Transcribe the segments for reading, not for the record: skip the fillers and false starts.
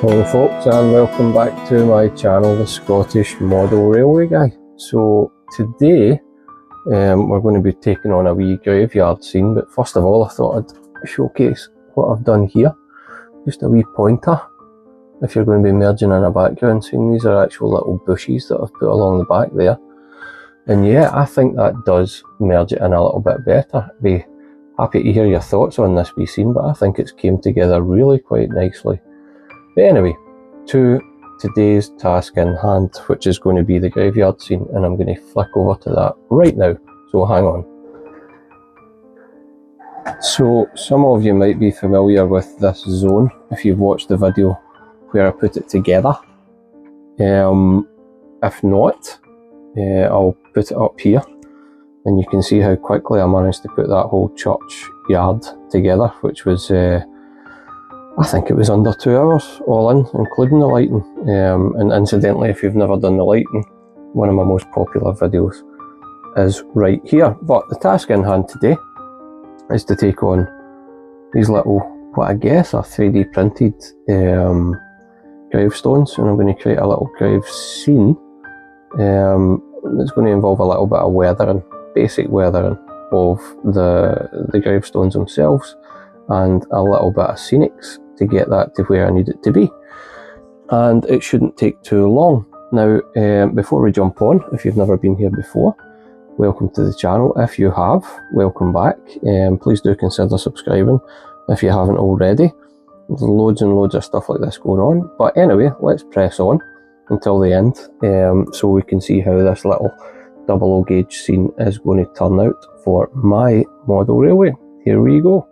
Hello folks, and welcome back to my channel, the Scottish Model Railway Guy. So today we're going to be taking on a wee graveyard scene, but first of all I thought I'd showcase what I've done here. Just a wee pointer if you're going to be merging in a background scene. These are actual little bushes that I've put along the back there, and yeah, I think that does merge it in a little bit better. I'd be happy to hear your thoughts on this wee scene, but I think it's came together really quite nicely. But anyway, to today's task in hand, which is going to be the graveyard scene, and I'm going to flick over to that right now, so hang on. So some of you might be familiar with this zone if you've watched the video where I put it together. If not, I'll put it up here, and you can see how quickly I managed to put that whole church yard together, which was I think it was under 2 hours all in, including the lighting. And incidentally, if you've never done the lighting, one of my most popular videos is right here. But the task in hand today is to take on these little, what I guess are 3D printed gravestones, and I'm going to create a little grave scene. It's going to involve a little bit of weathering, basic weathering of the gravestones themselves, and a little bit of scenics to get that to where I need it to be. And it shouldn't take too long. Now, before we jump on, if you've never been here before, welcome to the channel. If you have, welcome back. Please do consider subscribing if you haven't already. There's loads and loads of stuff like this going on. But anyway, let's press on until the end, so we can see how this little double gauge scene is going to turn out for my model railway. Here we go.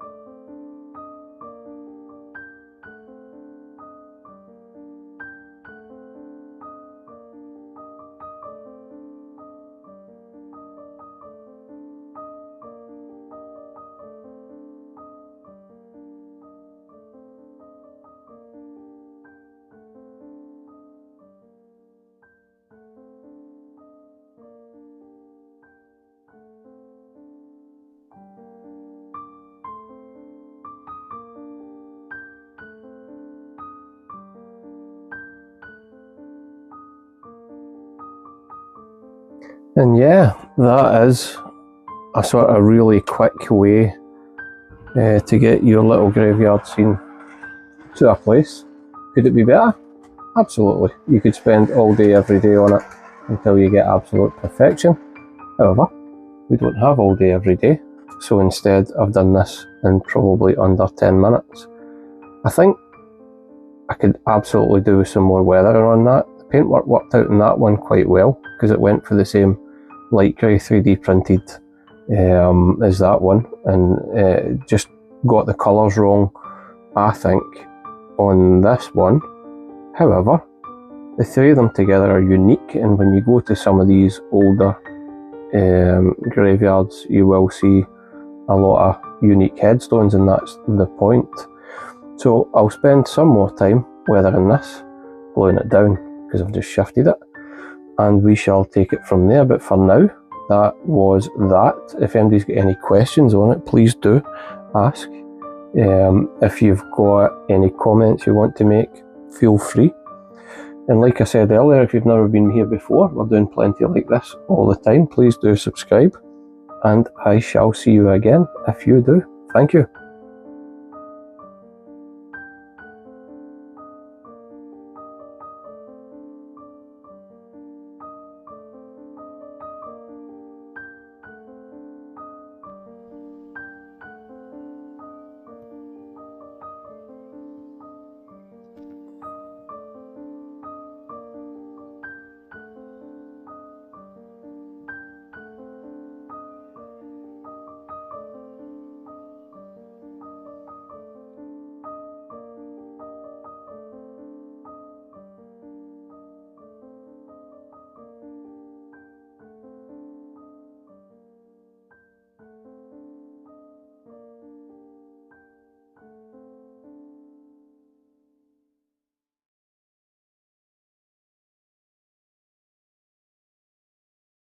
And yeah, that is a sort of really quick way to get your little graveyard scene to a place. Could it be better? Absolutely. You could spend all day every day on it until you get absolute perfection. However, we don't have all day every day, so instead I've done this in probably under 10 minutes. I think I could absolutely do some more weathering on that. The paintwork worked out in that one quite well, because it went for the same light grey 3D printed as that one, and just got the colours wrong, I think, on this one. However, the three of them together are unique, and when you go to some of these older graveyards, you will see a lot of unique headstones, and that's the point. So I'll spend some more time weathering this, blowing it down, because I've just shifted it, and we shall take it from there. But for now, that was that. If anybody's got any questions on it, please do ask. If you've got any comments you want to make, feel free. And like I said earlier, if you've never been here before, we're doing plenty like this all the time. Please do subscribe, and I shall see you again if you do. Thank you.